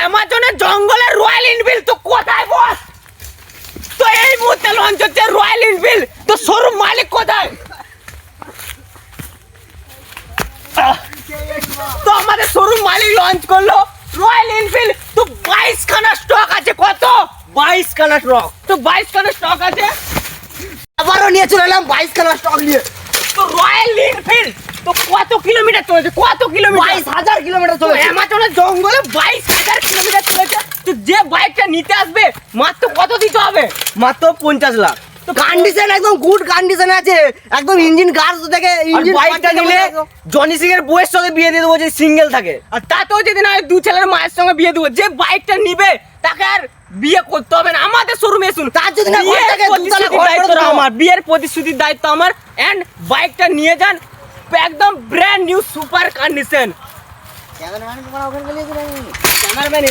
অ্যামাজনের জঙ্গলের royal Enfield তো কোথায় বস? তো এই মুহূর্তে লঞ্চ হচ্ছে রয়্যাল এনফিল্ড, তো শোরুম মালিক কোথায়? তো আমাদের শোরুম মালিক লঞ্চ করলো রয়্যাল এনফিল্ড, তো 22 খানা স্টক আছে। কত? 22 খানা স্টক। তো 22 খানা স্টক আছে। আবারও নিয়ে চলে এলাম 22 খানা স্টক নিয়ে। তো রয়্যাল এনফিল্ড তো কত কিলোমিটার চলেছে? কত কিলোমিটার? 22,000 কিলোমিটার তো চলেছে। অ্যামাজনের জঙ্গলে 22,000 কিলোমিটার চলেছে। তো যে বাইকটা নিতে আসবে মাত্র কত দিতে হবে? মাত্র 50 লাখ। তো কন্ডিশন একদম গুড কন্ডিশনে আছে, একদম ইঞ্জিন গার্স থেকে ইঞ্জিন। বাইকটা নিলে জনি সিং এর বউয়ের সাথে বিয়ে দিয়ে দেবো যদি সিঙ্গেল থাকে। আর তাতেও যদি না হয় দু ছেলের মায়ের সঙ্গে বিয়ে দেবো। যে বাইকটা নিবে তাকে আর বিয়ে করতে হবে না, আমাদের শোরুমে এসুন। তার যদি না ঘর বিয়ের থাকে, প্রতিশ্রুতির ঘর দায়িত্ব করে দেবো। আমার, বিয়ের প্রতিশ্রুতির দায়িত্ব আমার। এন্ড বাইকটা নিয়ে যান একদম brand new super condition. Cameraman তোমার ওখানে গেলে ক্যামেরাম্যান